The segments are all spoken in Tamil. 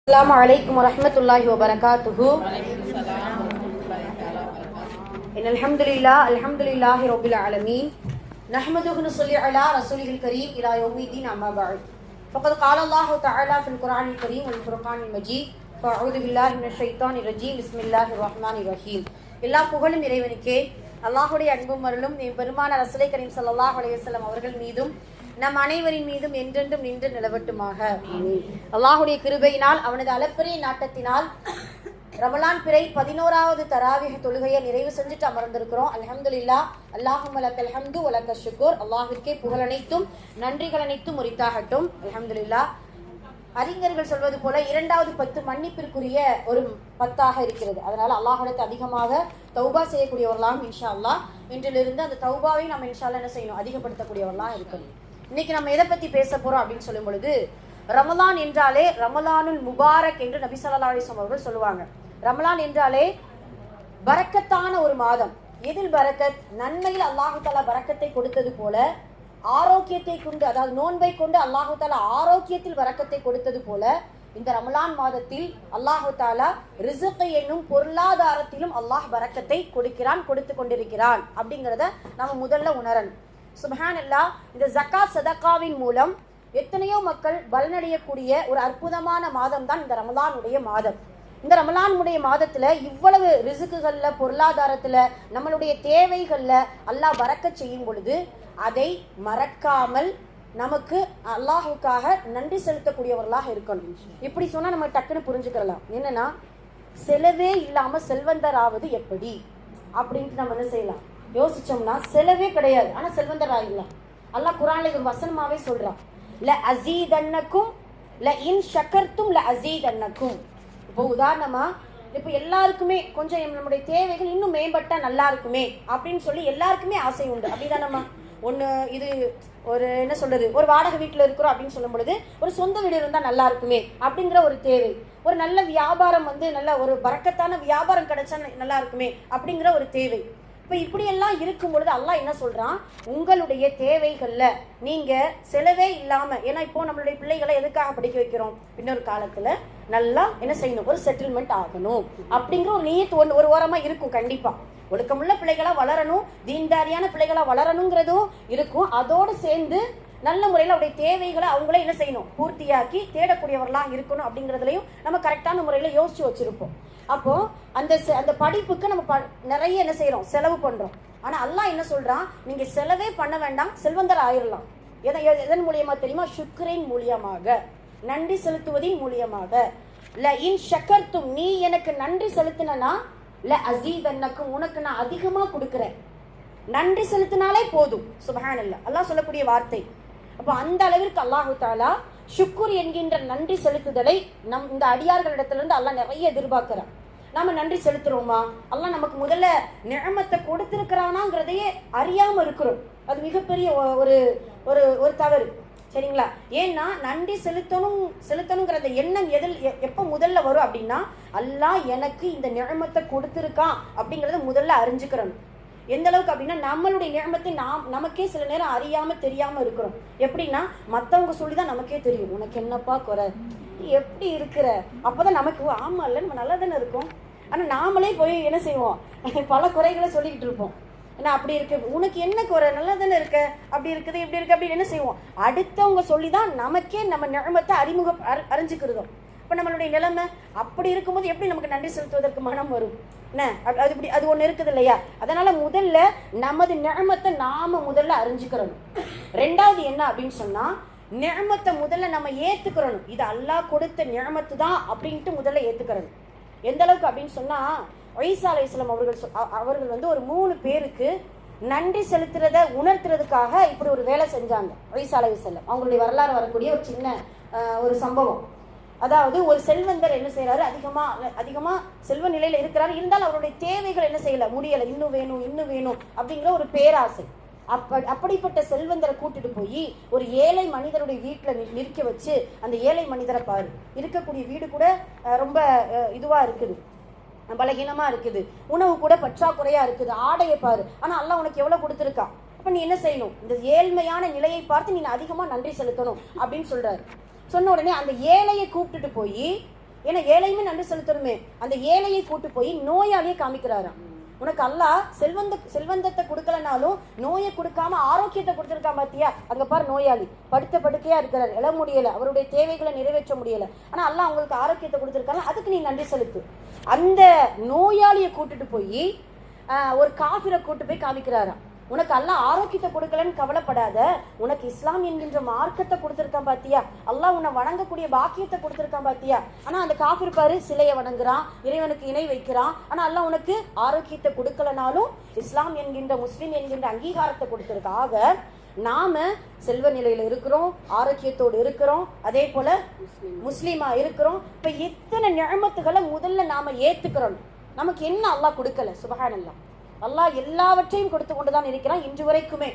السلام عليكم ورحمة الله وبركاته. إن الحمد لله رب العالمين نحمده ونصلي على رسوله الكريم إلى يوم الدين أما بعد فقد قال الله تعالى في القرآن الكريم والفرقان المجيد فأعوذ بالله من الشيطان الرجيم بسم الله الرحمن الرحيم. எல்லா புகழும் இறைவனுக்கே. அல்லாஹ்வுடைய அன்பும் அருளும் பெருமானார் ரசூலை கரீம் ஸல்லல்லாஹு அலைஹி வஸல்லம் அவர்கள் மீதும் நம் அனைவரின் மீதும் என்றென்றும் நின்று நிலவட்டுமாக. அல்லாஹுடைய கிருபையினால் அவனது அளப்பரிய நாட்டத்தினால் ரமலான் பிறை 11வது தராவிஹ் தொழுகையை நிறைவு செஞ்சுட்டு அமர்ந்திருக்கிறோம். அல்ஹம்துலில்லாஹ். அல்லாஹும்ம லக்கல் ஹம்து வ லக்கஷ் ஷுக்ர். அல்லாஹ்விற்கே புகழ் அனைத்தும் நன்றிகள் அனைத்தும் உரித்தாகட்டும். அல்ஹம்துலில்லாஹ். அறிஞர்கள் சொல்வது போல 2வது 10 மன்னிப்பிற்குரிய ஒரு 10ஆக இருக்கிறது. அதனால அல்லாஹ்விடத்து அதிகமாக தௌபா செய்யக்கூடியவர்களாம் இன்ஷா அல்லாஹ். இன்றிலிருந்து அந்த தௌபாவை நம்ம இன்ஷா அல்லாஹ் என்ன செய்யணும், அதிகப்படுத்தக்கூடியவர்களாக இருக்கணும். இன்னைக்கு நம்ம எதை பத்தி பேச போறோம் அப்படின்னு சொல்லும் பொழுது, ரமலான் என்றாலே ரமலானுல் முபாரக் என்று நபி ஸல்லல்லாஹு அலைஹி வஸல்லம் அவர்கள் சொல்லுவாங்க. ரமலான் என்றாலே பரக்கத்தான ஒரு மாதம். எதில் பரக்கத்? நன்மையில் அல்லாஹு தஆலா பரக்கத்தை கொடுத்தது போல ஆரோக்கியத்தை கொண்டு, அதாவது நோன்பை கொண்டு அல்லாஹு தஆலா ஆரோக்கியத்தில் பரக்கத்தை கொடுத்தது போல இந்த ரமலான் மாதத்தில் அல்லாஹு தஆலா ரிஸ்க் என்னும் பொருளாதாரத்திலும் அல்லாஹ் பரக்கத்தை கொடுக்கிறான், கொடுத்து கொண்டிருக்கிறான். அப்படிங்கிறத நம்ம முதல்ல உணரணும். சுப்ஹானல்லாஹ். இந்த ஜகாத் சதகாவின் மூலம் எத்தனையோ மக்கள் பலனடையக்கூடிய ஒரு அற்புதமான மாதம் தான் இந்த ரமலானுடைய மாதம். இந்த ரமலானுடைய மாதத்துல இவ்வளவு ரிஸ்க்குகள்ல, பொருளாதாரத்துல, நம்மளுடைய தேவைகள்ல அல்லாஹ் பரக்கத் செய்யும் பொழுது அதை மறக்காமல் நமக்கு அல்லாஹுக்காக நன்றி செலுத்தக்கூடியவர்களாக இருக்கணும். இப்படி சொன்னா நம்ம டக்குன்னு புரிஞ்சுக்கலாம். என்னன்னா, செலவே இல்லாம செல்வந்தராவது எப்படி அப்படின்ட்டு நம்ம என்ன செய்யலாம் யோசிச்சோம்னா, செலவே கிடையாது ஆனா செல்வந்தர் ஆகிடலாம். அல்லாஹ் குர்ஆன்ல ஒரு வசனமாவே சொல்றான், ல அஸீதன்னக்கும் ல இன் ஷக்கர்தும் ல அஸீதன்னக்கும். இப்போ உதாரணமா, இப்போ எல்லாருக்குமே கொஞ்சம் நம்மளுடைய தேவைகள் இன்னும் மேம்பட்டா நல்லா இருக்குமே அப்படின்னு சொல்லி எல்லாருக்குமே ஆசை உண்டு. அப்படிதானம்மா? ஒன்று இது ஒரு என்ன சொல்றது, ஒரு வாடகை வீட்டில் இருக்கிறோம் அப்படின்னு சொல்லும் பொழுது ஒரு சொந்த வீடு இருந்தால் நல்லா இருக்குமே அப்படிங்கிற ஒரு தேவை. ஒரு நல்ல வியாபாரம் நல்ல ஒரு பரக்கத்தான வியாபாரம் கிடைச்சா நல்லா இருக்குமே அப்படிங்கிற ஒரு தேவை. இப்போ இப்படியெல்லாம் இருக்கும் பொழுது அல்லாஹ் என்ன சொல்றான், உங்களுடைய தேவைகள்ல நீங்க செலவே இல்லாம, ஏன்னா இப்போ நம்மளுடைய பிள்ளைகளை எதுக்காக படிக்க வைக்கிறோம், இன்னொரு காலத்துல நல்லா என்ன செய்யணும், ஒரு செட்டில்மெண்ட் ஆகணும் அப்படிங்கிற ஒரு நியத்து ஒரு ஓரமா இருக்கும். கண்டிப்பா ஒழுக்கமுள்ள பிள்ளைகளா வளரணும், தீன்தாரியான பிள்ளைகளா வளரணுங்கிறதும் இருக்கும். அதோடு சேர்ந்து நல்ல முறையில் அவருடைய தேவைகளை அவங்களே என்ன செய்யணும், பூர்த்தியாக்கி தேடக்கூடியவர்களாக இருக்கணும். அப்படிங்கிறதுலையும் நம்ம கரெக்டான முறையில் யோசிச்சு வச்சிருப்போம். அப்போ அந்த படிப்புக்கு நம்ம நிறைய என்ன செய்யறோம், செலவு பண்றோம். ஆனா அல்லாஹ் என்ன சொல்றான், நீங்க செலவே பண்ண வேண்டாம், செல்வந்தர் ஆயிரலாம். எதன் மூலியமா தெரியுமா? சுக்ரின் மூலியமாக, நன்றி செலுத்துவதின் மூலியமாக. ல இன் ஷக்கர்தும், நீ எனக்கு நன்றி செலுத்தினா ல அஸீதன்னக்கும், உனக்கு நான் அதிகமா கொடுக்கிறேன். நன்றி செலுத்தினாலே போதும். சுப்ஹானல்லாஹ், அல்லாஹ் சொல்லக்கூடிய வார்த்தை. அப்போ அந்த அளவிற்கு அல்லாஹு தஆலா ஷுக்குர் என்கின்ற நன்றி செலுத்துதலை இந்த அடியார்களிடத்திலிருந்து அல்லாஹ் நிறைய எதிர்பார்க்கிறான். நாம நன்றி செலுத்துறோமா? அல்லாஹ் நமக்கு முதல்ல நிஅமத்தை கொடுத்திருக்கிறானாங்கிறதையே அறியாம இருக்கிறோம். அது மிகப்பெரிய ஒரு ஒரு ஒரு தவறு. சரிங்களா? ஏன்னா நன்றி செலுத்தணுங்கிற எண்ணம் எப்ப முதல்ல வரும் அப்படின்னா, அல்லாஹ் எனக்கு இந்த நிஅமத்தை கொடுத்திருக்கான் அப்படிங்கறத முதல்ல அறிஞ்சுக்கிறோம். எந்த அளவுக்கு அப்படின்னா, நம்மளுடைய நிஅமத்தை நமக்கே சில நேரம் அறியாம தெரியாம இருக்கிறோம். எப்படின்னா, மத்தவங்க சொல்லிதான் நமக்கே தெரியும், உனக்கு என்னப்பா குறை, எப்படி இருக்கிற, அப்பதான் நமக்கு ஆமா இல்ல நம்ம நல்லா தானே இருக்கோம். ஆனா நாமளே போய் என்ன செய்வோம், பல குறைகளை சொல்லிக்கிட்டு இருப்போம். ஏன்னா அப்படி இருக்கு, உனக்கு என்ன குறை, நல்லா தானே இருக்க, அப்படி இருக்குது இப்படி இருக்கு அப்படின்னு என்ன செய்வோம், அடுத்தவங்க சொல்லிதான் நமக்கே நம்ம நிஅமத்தை அறிஞ்சுக்கிறதும். இப்ப நம்மளுடைய நிலைமை அப்படி இருக்கும்போது எப்படி நமக்கு நன்றி செலுத்துவதற்கு மனம் வரும்? என்ன அது இப்படி அது ஒண்ணு இருக்குது இல்லையா? அதனால முதல்ல நமது நிஅமத்தை நாம முதல்ல அறிஞ்சுக்கிறோம். 2வது என்ன அப்படின்னு சொன்னா, நிஅமத்தை முதல்ல நம்ம ஏத்துக்கிறோம். இது அல்லாஹ் கொடுத்த நிஅமத்து தான் அப்படின்ட்டு முதல்ல ஏத்துக்கிறோம். எந்த அளவுக்கு அப்படின்னு சொன்னா, ஈசா அலைஹிஸ்ஸலாம் அவர்கள் ஒரு 3 பேருக்கு நன்றி செலுத்துறத உணர்த்துறதுக்காக இப்படி ஒரு வேலை செஞ்சாங்க. ஈசா அலைஹிஸ்ஸலாம் அவங்களுடைய வரலாறு வரக்கூடிய ஒரு சின்ன ஒரு சம்பவம். அதாவது ஒரு செல்வந்தர் என்ன செய்யறாரு, அதிகமா செல்வ நிலையில இருக்கிறாரு, இருந்தாலும் அவருடைய தேவைகள் என்ன செய்யல, முடியல, இன்னும் வேணும் அப்படிங்கிற ஒரு பேராசை. அப்படிப்பட்ட செல்வந்தரை கூட்டிட்டு போய் ஒரு ஏழை மனிதருடைய வீட்டுல நிற்க வச்சு, அந்த ஏழை மனிதரை பாரு, இருக்கக்கூடிய வீடு கூட ரொம்ப இதுவா இருக்குது, பலகீனமா இருக்குது, உணவு கூட பற்றாக்குறையா இருக்குது, ஆடையை பாரு, ஆனா அல்லாஹ் உனக்கு எவ்வளவு கொடுத்துருக்கான். அப்ப நீ என்ன செய்யணும், இந்த ஏழ்மையான நிலையை பார்த்து நீ அதிகமா நன்றி செலுத்தணும் அப்படின்னு சொல்றாரு. சொன்ன உடனே அந்த ஏழையை கூப்பிட்டுட்டு போய் ஏன்னா ஏழையுமே நன்றி செலுத்தணுமே. அந்த ஏழையை கூட்டு போய் நோயாளியை காமிக்கிறாராம். உனக்கு அல்லாஹ் செல்வந்தத்தை கொடுக்கலனாலும் நோயை கொடுக்காம ஆரோக்கியத்தை கொடுத்துருக்கான் பாத்தியா, அங்க பாரு நோயாளி படுத்த படுக்கையா இருக்கிறார், எழ முடியல, அவருடைய தேவைகளை நிறைவேற்ற முடியல, ஆனா அல்லாஹ் உங்களுக்கு ஆரோக்கியத்தை கொடுத்துருக்காங்க, அதுக்கு நீ நன்றி செலுத்து. அந்த நோயாளியை கூட்டுட்டு போய் ஒரு காஃபிரை கூட்டு போய் காமிக்கிறாராம். உனக்கு அல்லாஹ் ஆரோக்கியத்தை கொடுக்கலன்னு கவலைப்படாத, உனக்கு இஸ்லாம் என்கின்ற மார்க்கத்தை கொடுத்துருக்கான் பாத்தியா, அல்லாஹ் உன்னை வணங்கக்கூடிய பாக்கியத்தை கொடுத்துருக்கான் பாத்தியா. ஆனா அந்த காஃபிர் பாரு சிலையை வணங்குறான், இறைவனுக்கு இணை வைக்கிறான், ஆனா அல்லாஹ் உனக்கு ஆரோக்கியத்தை கொடுக்கலனாலும் இஸ்லாம் என்கின்ற முஸ்லிம் என்கின்ற அங்கீகாரத்தை கொடுத்துருக்கா. ஆக நாம செல்வ நிலையில இருக்கிறோம், ஆரோக்கியத்தோடு இருக்கிறோம், அதே போல முஸ்லீமா இருக்கிறோம். இப்ப எத்தனை நியமத்துகளை முதல்ல நாம ஏத்துக்கிறோம். நமக்கு என்ன அல்லாஹ் கொடுக்கல? சுப்ஹானல்லாஹ், அல்லாஹ் எல்லாவற்றையும் கொடுத்து கொண்டுதான் இருக்கிறான் இன்று வரைக்குமே.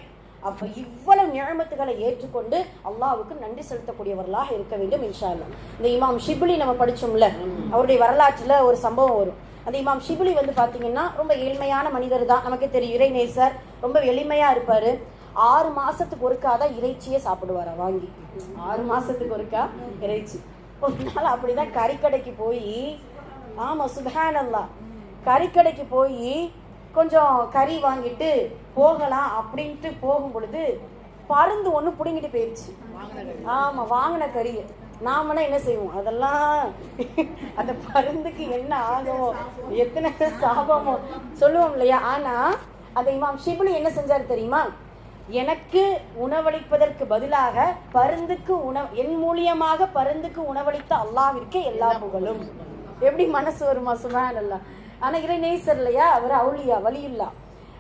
அப்ப இவ்வளவு நியமத்துகளை ஏற்றுக்கொண்டு அல்லாஹ்வுக்கு நன்றி செலுத்தக்கூடியவர்களாக இருக்க வேண்டும் இன்ஷா அல்லாஹ். இந்த இமாம் ஷிப்லி நம்ம படிச்சோம்ல, அவருடைய வரலாற்றுல ஒரு சம்பவம் வரும். அந்த இமாம் ஷிப்லி பாத்தீங்கன்னா ரொம்ப ஏழ்மையான மனிதர் தான், நமக்கே தெரியும், இறைநேசர், ரொம்ப எளிமையா இருப்பாரு. 6 மாசத்துக்கு ஒருக்காதான் இறைச்சியே சாப்பிடுவாரா வாங்கி. 6 மாசத்துக்கு ஒருக்கா இறைச்சி. ஒரு நாள் அப்படிதான் கறிக்கடைக்கு போய், ஆமா சுப்ஹானல்லாஹ், கறிக்கடைக்கு போய் கொஞ்சம் கறி வாங்கிட்டு போகலாம் அப்படின்ட்டு போகும் பொழுது பருந்து ஒண்ணு புடுங்கிட்டு போயிடுச்சு. ஆமா, வாங்கின கறி. நாமனா என்ன செய்வோம், அதெல்லாம் அந்த பருந்துக்கு என்ன ஆகுமோ, எத்தனை சாபமோ சொல்லுவோம் இல்லையா. ஆனா அந்த இமாம் ஷிப்லி என்ன செஞ்சாரு தெரியுமா, எனக்கு உணவளிப்பதற்கு பதிலாக பருந்துக்கு என் மூலியமாக பருந்துக்கு உணவளித்த அல்லாஹ்விற்கே எல்லா புகழும். எப்படி மனசு வருமா? சுப்ஹானல்லாஹ். ஆனா இறை நேசர் இல்லையா, அவர் அவுலியா வலியுல்லா.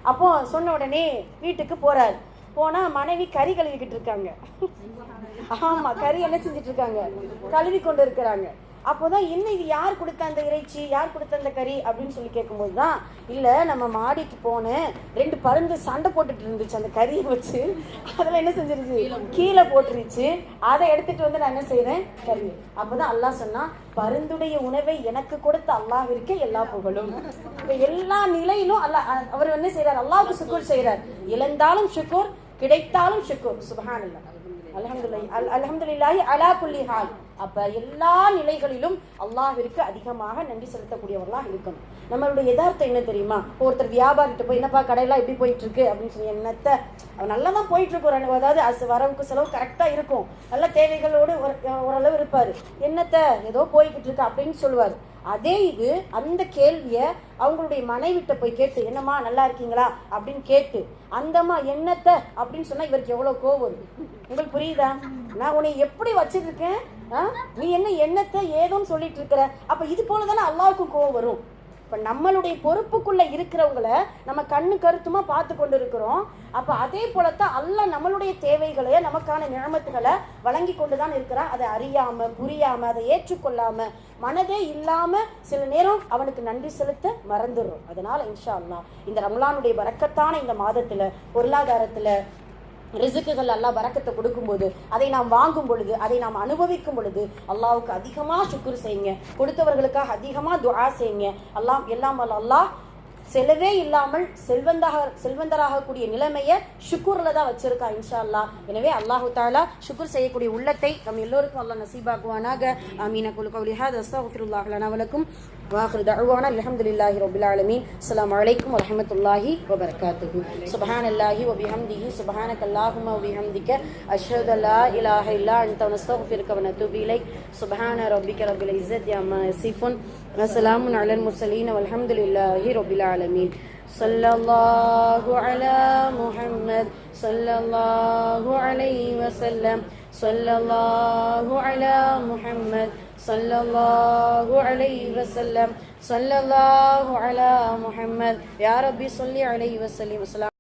அப்போ சொன்ன உடனே வீட்டுக்கு போறாரு. போனா மனைவி கறி கழுவிக்கிட்டு இருக்காங்க. ஆமா, கறி என்ன செஞ்சிட்டு இருக்காங்க, கழுவி கொண்டு இருக்கிறாங்க. அப்போதான் என்ன இது, யார் கொடுத்த அந்த இறைச்சி, யார் கொடுத்த அந்த கறி அப்படின்னு சொல்லி கேட்கும்போது தான், இல்ல நம்ம மாடிக்கு போனேன், 2 பருந்து சண்டை போட்டுட்டு இருந்துச்சு, அந்த கறியை வச்சு அதுல என்ன செஞ்சிருச்சு, கீழே போட்டுருச்சு. அதை எடுத்துட்டு வந்து நான் என்ன செய்யறேன், கறி. அப்பதான் அல்லாஹ் சொன்னா, பருந்துடைய உணவை எனக்கு கொடுத்த அல்லாஹ்விற்கே எல்லா புகழும். இப்ப எல்லா நிலையிலும் அல்லாஹ் அவர் என்ன செய்யறார், அல்லாஹ்வுக்கு ஷுக்ர் செய்யறார். இழந்தாலும் ஷுக்ர், கிடைத்தாலும் ஷுக்ர். சுப்ஹானல்லாஹ், அல்ஹம்துலில்லாஹி அலா குல்லி ஹால். அப்ப எல்லா நிலைகளிலும் அல்லாஹ்விற்கு அதிகமாக நன்றி செலுத்தக்கூடியவர்களாக இருக்கணும். நம்மளுடைய யதார்த்தம் என்ன தெரியுமா, ஒருத்தர் வியாபாரிட்ட போய், என்னப்பா கடையெல்லாம் எப்படி போயிட்டு இருக்கு அப்படின்னு சொல்லி, என்னத்தை நல்லா தான் போயிட்டு இருக்கு, அதாவது வரவுக்கு செலவு கரெக்டா இருக்கும், நல்ல தேவைகளோடு ஓரளவு இருப்பாரு, என்னத்தை ஏதோ போய்கிட்டு இருக்கு அப்படின்னு சொல்லுவாரு. அதே இது அந்த கேள்விய அவங்களுடைய மனைவிட்ட போய் கேட்டு, என்னம்மா நல்லா இருக்கீங்களா அப்படின்னு கேட்டு, அந்தம்மா என்னத்தை அப்படின்னு சொன்னா இவருக்கு எவ்வளவு கோவம் வரும். உங்களுக்கு புரியுதா? நான் உன்னை எப்படி வச்சிட்டு இருக்கேன், நீ என்ன என்னத்தை ஏதோன்னு சொல்லிட்டு இருக்கிற. அப்ப இது போலதானே அல்லாஹ்வுக்கும் கோவம் வரும். இப்ப நம்மளுடைய பொறுப்புக்குள்ள இருக்கிறவங்கள நம்ம கண்ணு கருத்துமா பார்த்து கொண்டு இருக்கிறோம். அப்ப அதே போலத்தான் அல்லாஹ் நம்மளுடைய தேவைகளை, நமக்கான நியமத்துகளை வழங்கி கொண்டுதான் இருக்கிறான். அதை அறியாம புரியாம அதை ஏற்றுக்கொள்ளாம மனதே இல்லாம சில நேரம் அவனுக்கு நன்றி செலுத்த மறந்துடுறோம். அதனால இன்ஷா அல்லாஹ் இந்த ரமலானுடைய பரக்கத்தான இந்த மாதத்துல பொருளாதாரத்துல ரிசுக்குகள் அல்லாஹ் பரக்கத்தை கொடுக்கும்போது, அதை நாம் வாங்கும் பொழுது, அதை நாம் அனுபவிக்கும் பொழுது அல்லாஹ்வுக்கு அதிகமா ஷுக்ர் செய்யுங்க, கொடுத்தவர்களுக்காக அதிகமா துஆ செய்யுங்க. எல்லாம் அல்லாஹ் செலவே இல்லாமல் செல்வந்தராக கூடிய நிலைமையை ஷுக்குர்ல தான் வச்சிருக்கா இன்ஷா அல்லாஹ். எனவே அல்லாஹு தஆலா ஷுக்குர் செய்யக்கூடிய உள்ளத்தை நம் எல்லோருக்கும் அல்லாஹ் நசீபாக்குவானாக. ஆமீன். அகூலு கௌலி ஹாதா அஸ்தக்ஃபிருல்லாஹ் லனா வ லக்கும் வ ஆகிரு தஅவானா அல்ஹம்துலில்லாஹி ரப்பில் ஆலமீன். அஸ்ஸலாமு அலைக்கும் வ ரஹ்மத்துல்லாஹி வ பரகாத்துஹு. சுப்ஹானல்லாஹி வ பிஹம்திஹி சுப்ஹானக்கல்லாஹும்ம வ பிஹம்திக அஷ்ஹது அல்லா இலாஹ இல்லா அன்த நஸ்தக்ஃபிருக வ நதூபு இலைக். சுப்ஹான ரப்பிக ரப்பில் இஸ்ஸத்தி அம்மா யசிஃபூன் வ ஸலாமுன் அலல் முர்ஸலீன் வல்ஹம்துலில்லாஹி ரப்பில் ஆலமீன். ஸல்லல்லாஹு அலா முஹம்மத் ஸல்லல்லாஹு அலைஹி வஸல்லம். ஸல்லல்லாஹு அலா முஹம்மத் ஸல்லல்லாஹு அலைஹி வஸல்லம். ஸல்லல்லாஹு அலா முஹம்மத். யா ரப்பி ஸல்லி அலைஹி வஸல்லிம்.